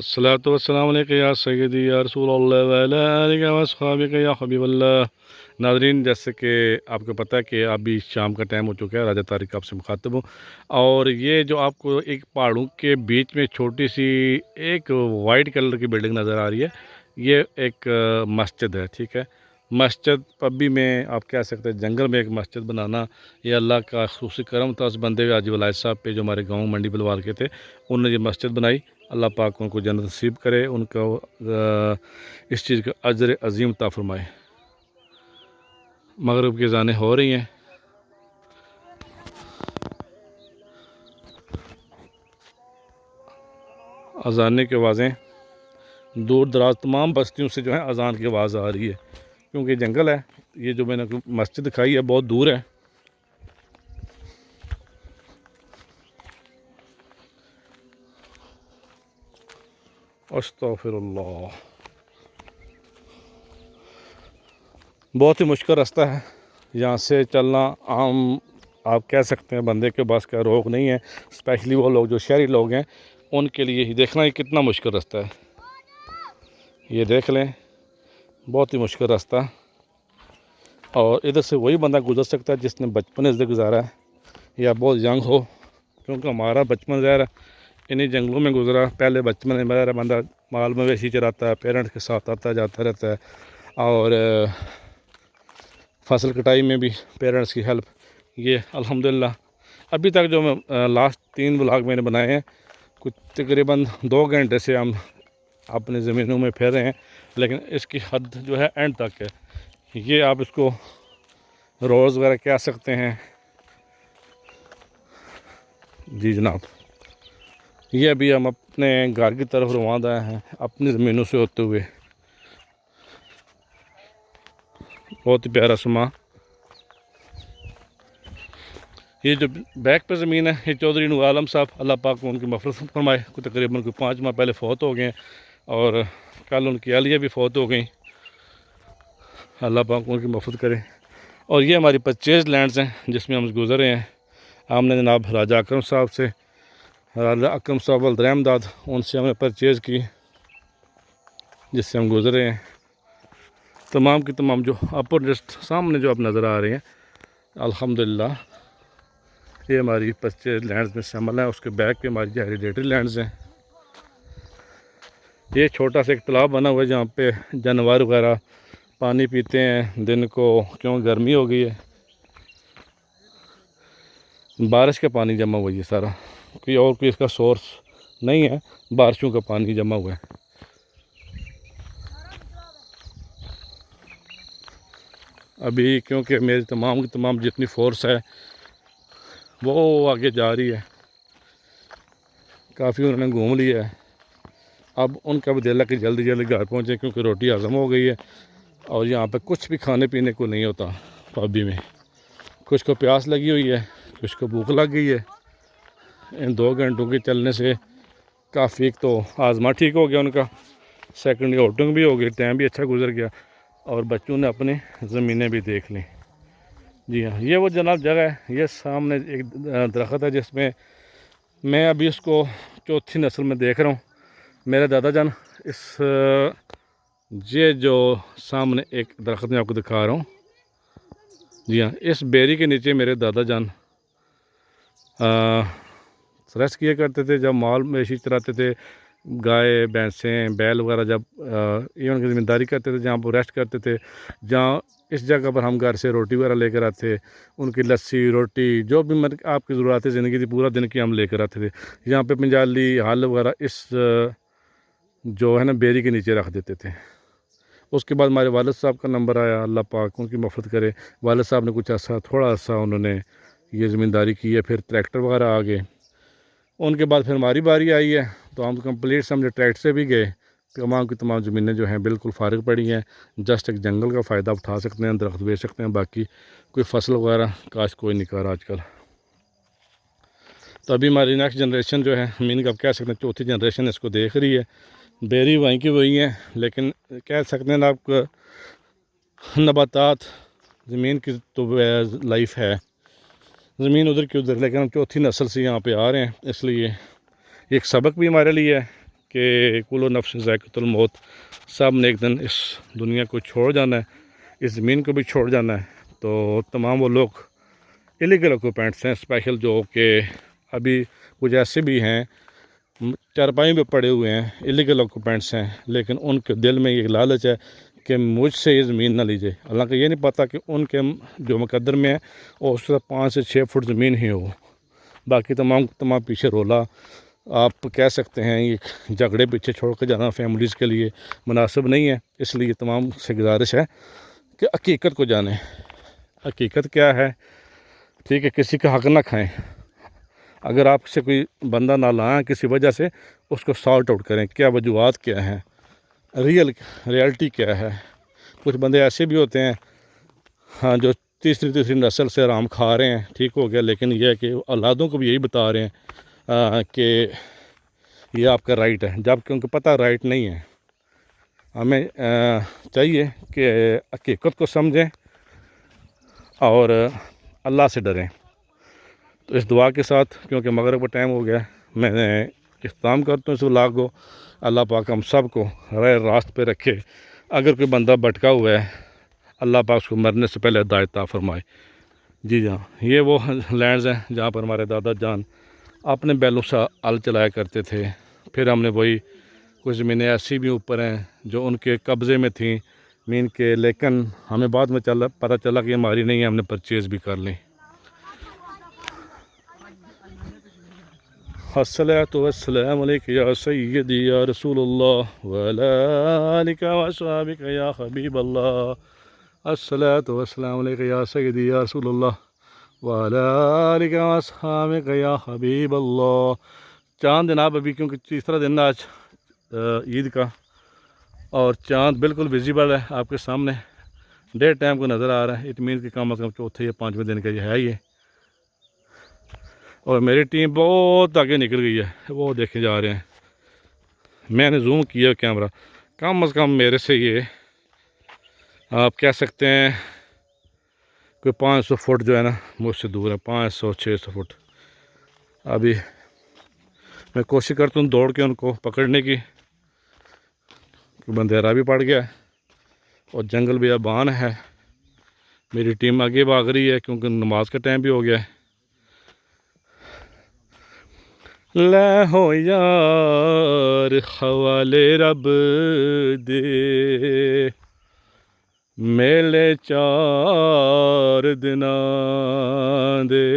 अस्सलातु वस्सलामु अलैका या सय्यदी या रसूलल्लाह व अला आलिका व अस्हाबिका या हबीबल्लाह। नाज़रीन, जैसे कि आपको पता है कि अभी शाम का टाइम हो चुका है, राजा तारिक आपसे मुखातिब हूँ। और ये जो आपको एक पहाड़ों के बीच में छोटी सी एक वाइट कलर की बिल्डिंग नज़र आ रही है, ये एक मस्जिद है। ठीक है, मस्जिद पब्बी में आप कह सकते हैं, जंगल में एक मस्जिद बनाना ये अल्लाह का ख़ुसूसी करम था उस बंदे हाजी वलायत साहब पे, जो हमारे गाँव मंडी बलवाल के थे। उन्होंने ये मस्जिद बनाई। अल्लाह पाक उनको जन्नत नसीब करे, उनको इस चीज़ का अजर अज़ीम अता फ़रमाए। मगरिब की अज़ानें हो रही हैं। अज़ाने की आवाज़ें दूर दराज तमाम बस्तियों से जो है अज़ान की आवाज़ आ रही है, क्योंकि जंगल है। ये जो मैंने मस्जिद दिखाई है बहुत दूर है। अस्तग़फिरुल्लाह, बहुत ही मुश्किल रास्ता है यहाँ से चलना। आम आप कह सकते हैं बंदे के पास का रोक नहीं है, स्पेशली वो लोग जो शहरी लोग हैं उनके लिए ही। देखना ये कितना मुश्किल रास्ता है, ये देख लें, बहुत ही मुश्किल रास्ता। और इधर से वही बंदा गुजर सकता है जिसने बचपन इधर गुजारा है या बहुत यंग हो, क्योंकि हमारा बचपन ज़ाहिर इन्हीं जंगलों में गुजरा। पहले बचपन में मेरा बंदा माल मवेशी चराता है, पेरेंट्स के साथ आता जाता रहता है, और फसल कटाई में भी पेरेंट्स की हेल्प। ये अल्हम्दुलिल्लाह अभी तक जो मैं लास्ट 3 व्लॉग मैंने बनाए हैं, कुछ तकरीबन 2 घंटे से हम अपने ज़मीनों में फिर रहे हैं, लेकिन इसकी हद जो है एंड तक है। ये आप इसको रोज़ वगैरह कह सकते हैं। जी जनाब, ये अभी हम अपने घर की तरफ रवाना हैं अपनी ज़मीनों से होते हुए। बहुत ही प्यारा समा। ये जो बैक पे ज़मीन है, ये चौधरी नूर आलम साहब, अल्लाह पाक को उनकी मफ़रत फरमाए। कोई तकरीबन 5 माह पहले फ़ौत हो गए, और कल उनकी अहलिया भी फ़ौत हो गई। अल्लाह पाक उनकी मफ़रत करे। और ये हमारी परचेज़ लैंड्स हैं जिसमें हम गुज़रे हैं। हमने जनाब राजा अकरम साहब से, राजा अकरम साहब अल रहमदाद, उनसे हमने परचेज़ की, जिससे हम गुज़रे हैं। तमाम की तमाम जो अपोजिट सामने जो आप नज़र आ रहे हैं, अल्हम्दुलिल्लाह ये हमारी परचेज़ लैंड्स में शामिल है। उसके बैक पे हमारी जो हेरिडेटरी लैंड्स हैं। ये छोटा सा एक तालाब बना हुआ है जहाँ पे जानवर वगैरह पानी पीते हैं दिन को, क्यों गर्मी हो गई है। बारिश का पानी जमा हुआ है ये सारा, कोई इसका सोर्स नहीं है, बारिशों का पानी जमा हुआ है। अभी क्योंकि मेरी तमाम की तमाम जितनी फ़ोर्स है वो आगे जा रही है, काफ़ी उन्होंने घूम लिया है। अब उनका भी दिल है कि जल्दी जल्दी घर पहुँचे, क्योंकि रोटी हज़म हो गई है और यहाँ पे कुछ भी खाने पीने को नहीं होता पबी में। कुछ को प्यास लगी हुई है, कुछ को भूख लग गई है। इन 2 घंटों के चलने से काफ़ी, एक तो आज़मा ठीक हो गया उनका, सेकंड आउटिंग भी हो गई, टाइम भी अच्छा गुजर गया, और बच्चों ने अपनी ज़मीनें भी देख लीं। जी हाँ, ये वो जनाब जगह है। ये सामने एक दरख्त है जिसमें मैं अभी उसको चौथी नस्ल में देख रहा हूँ। मेरे दादा जान इस ये जो सामने एक दरख्त में आपको दिखा रहा हूँ, जी हाँ, इस बेरी के नीचे मेरे दादा जान रेस्ट किया करते थे जब माल मवेशी चराते थे, गाय भैंसें बैल वगैरह जब इवन की ज़िम्मेदारी करते थे, जहाँ पर रेस्ट करते थे, जहाँ इस जगह पर हम घर से रोटी वगैरह लेकर आते, उनकी लस्सी रोटी जो भी मतलब आपकी ज़रूरत ज़िंदगी थी पूरा दिन की हम लेकर आते थे। यहाँ पे पंजाली हल वगैरह इस जो है ना बेरी के नीचे रख देते थे। उसके बाद हमारे वालिद साहब का नंबर आया, अल्लाह पाक उनकी मफ़रत करे। वालिद साहब ने कुछ अर्सा, थोड़ा अर्सा उन्होंने ये ज़मींदारी की है, फिर ट्रैक्टर वगैरह आ गए। उनके बाद फिर हमारी बारी आई है, तो हम कंप्लीट समझे ट्रैक्टर से भी गए। तमाम की तमाम ज़मीनें जो हैं बिल्कुल फारिग पड़ी हैं, जस्ट एक जंगल का फ़ायदा उठा सकते हैं, दरख्त बेच सकते हैं, बाकी कोई फसल वगैरह काश कोई नहीं कर रहा आजकल। तो अभी हमारी नेक्स्ट जनरेशन जो है, मीनिंग आप कह सकते हैं चौथी जनरेशन इसको देख रही है। बेरी वहीं की वही हैं, लेकिन कह सकते हैं आप नबातात ज़मीन की तो लाइफ है, ज़मीन उधर की उधर, लेकिन हम चौथी नस्ल से यहाँ पे आ रहे हैं, इसलिए एक सबक भी हमारे लिए है कि कुल्लु नफ्स ज़ाइक़तुल मौत, सब ने एक दिन इस दुनिया को छोड़ जाना है, इस ज़मीन को भी छोड़ जाना है। तो तमाम वो लोग इलीगल ऑक्यूपेंट्स हैं स्पेशल, जो कि अभी कुछ ऐसे भी हैं चारपाई पे पड़े हुए हैं, इलीगल ऑक्यूपेंट्स हैं, लेकिन उनके दिल में ये लालच है कि मुझसे ये ज़मीन ना लीजिए। हालांकि ये नहीं पता कि उनके जो मुकद्दर में है वो उससे 5 से 6 फुट ज़मीन ही हो, बाकी तमाम पीछे रोला। आप कह सकते हैं ये झगड़े पीछे छोड़ कर जाना फैमिलीज़ के लिए मुनासिब नहीं है। इसलिए तमाम से गुजारिश है कि हकीकत को जानें। हकीकत क्या है, ठीक है, किसी का हक ना खाएं। अगर आपसे कोई बंदा ना लाएं किसी वजह से, उसको सॉर्ट आउट करें, क्या वजूहत क्या हैं, रियलिटी क्या है। कुछ बंदे ऐसे भी होते हैं, हाँ, जो तीसरी नस्ल से आराम खा रहे हैं, ठीक हो गया, लेकिन यह है कि औलादों को भी यही बता रहे हैं कि ये आपका राइट है, जबकि उनको पता राइट नहीं है। हमें चाहिए कि हकीकत को समझें और अल्लाह से डरें। तो इस दुआ के साथ, क्योंकि मगरिब का टाइम हो गया, मैं इख्तिताम करता हूँ इस व्लॉग को। अल्लाह पाक हम सब को राह रास्त पे रखे। अगर कोई बंदा भटका हुआ है, अल्लाह पाक उसको मरने से पहले हिदायत अता फरमाए। जी हाँ, ये वो लैंड्स हैं जहाँ पर हमारे दादा जान अपने बैलों से हल चलाया करते थे। फिर हमने वही कुछ ज़मीनें ऐसी भी ऊपर हैं जो उनके कब्ज़े में थी मीन के, लेकिन हमें बाद में पता चला कि हमारी नहीं है, हमने परचेज़ भी कर ली। अस्सलातु वस्सलामु अलैका या सय्यदी या रसूलल्लाह व अला आलिका व अस्हाबिका या हबीबल्लाह। अस्सलातु वस्सलामु अलैका या सय्यदी या रसूलल्लाह व अला आलिका व अस्हाबिका या हबीबल्लाह। चाँद जनाब अभी, क्योंकि तीसरा दिन आज ईद का, और चाँद बिल्कुल विजिबल है आपके सामने, डे टाइम को नज़र आ रहा है। इट मीन कि कम अज़ कम चौथे या 5वें दिन का ये है ये। और मेरी टीम बहुत आगे निकल गई है, वो देखे जा रहे हैं। मैंने जूम किया कैमरा, कम अज़ कम मेरे से ये आप कह सकते हैं कोई 500 फुट जो है ना मुझसे दूर है, 500-600 फुट। अभी मैं कोशिश करता हूँ दौड़ के उनको पकड़ने की, क्योंकि अंधेरा भी पड़ गया है और जंगल भी आबान है। मेरी टीम आगे भाग रही है क्योंकि नमाज का टाइम भी हो गया है। लै हो यार हवाले रब दे, मेले 4 दिना दे,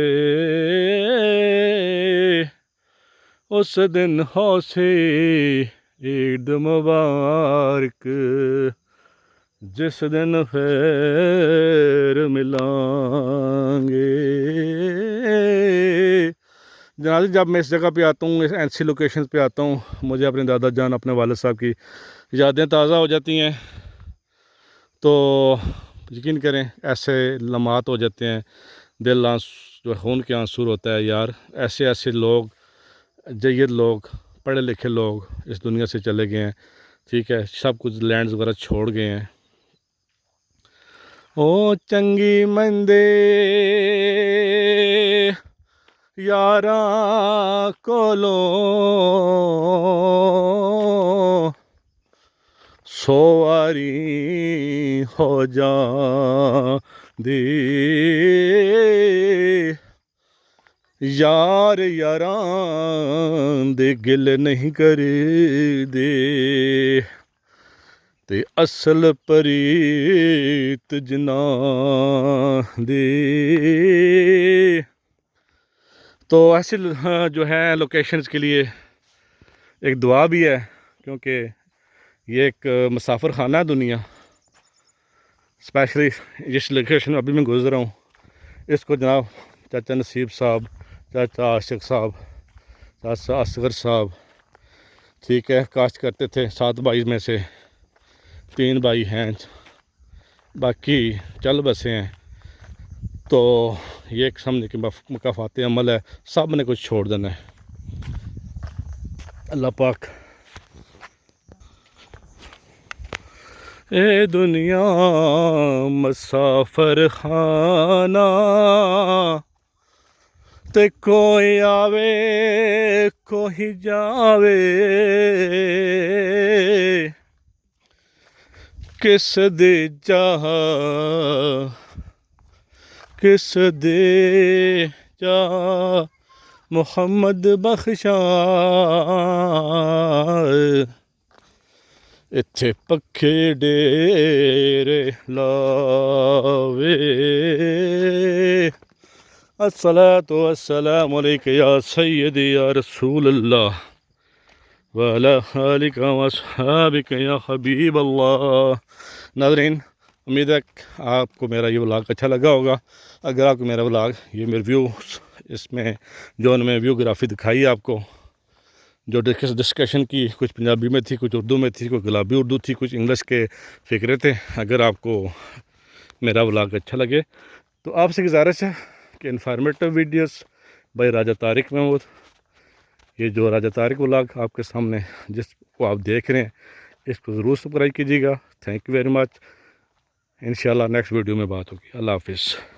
उस दिन हौसे ईद मुबारक, जिस दिन फिर मिलांगे। जनाब, जब मैं इस जगह पे आता हूँ, ऐसी लोकेशन पे आता हूँ, मुझे अपने दादा जान, अपने वालिद साहब की यादें ताज़ा हो जाती हैं। तो यकीन करें ऐसे लम्हात हो जाते हैं, दिल जो खून के आंसू होता है यार। ऐसे ऐसे लोग, जय्यद लोग, पढ़े लिखे लोग इस दुनिया से चले गए हैं, ठीक है, सब कुछ लैंड्स वगैरह छोड़ गए हैं। ओ चंगी मंदे यारा कोलो सोवारी हो जा दे, यार यारां दे गिल नहीं कर दे, ते असल परीत जना दे। तो ऐसे जो है लोकेशंस के लिए एक दुआ भी है, क्योंकि ये एक मुसाफिर खाना है दुनिया। स्पेशली जिस लोकेशन में अभी मैं गुज़र रहा हूँ, इसको जनाब चाचा नसीब साहब, चाचा आशिक साहब, चाचा असगर साहब, ठीक है, काश्त करते थे। 7 भाई में से 3 भाई हैं, बाकी चल बसे हैं। तो ये एक समझ के मुकाफ़ात अमल है, सब ने कुछ छोड़ देना है। अल्लाह पाक ए दुनिया मुसाफिर खाना, ते कोई आवे कोई जावे, किस दे चाहा किस दे चाह मुहम्मद बख्शा इत्थे पक्खे डेरे लावे अस्सलातु वस्सलामु अलैका या सय्यदी या रसूल अल्लाह व अला आलिका व अस्हाबिका या हबीब अल्लाह। नाज़रीन, उम्मीद है आपको मेरा ये व्लॉग अच्छा लगा होगा। अगर आपको मेरा व्लॉग ये मेरे व्यूज़ इसमें जो मैं व्यूग्राफी दिखाई आपको, जो डिस्कशन की, कुछ पंजाबी में थी, कुछ उर्दू में थी, कुछ गुलाबी उर्दू थी, कुछ इंग्लिश के फ़िक्रे थे। अगर आपको मेरा व्लॉग अच्छा लगे तो आपसे गुजारिश है कि इन्फॉर्मेटिव वीडियोस बाय राजा तारिक महमूद, ये जो राजा तारिक व्लॉग आपके सामने जिसको आप देख रहे हैं, इसको ज़रूर सब्सक्राइब कीजिएगा। Thank you very much. इंशाल्लाह नेक्स्ट वीडियो में बात होगी। अल्लाह हाफिज़।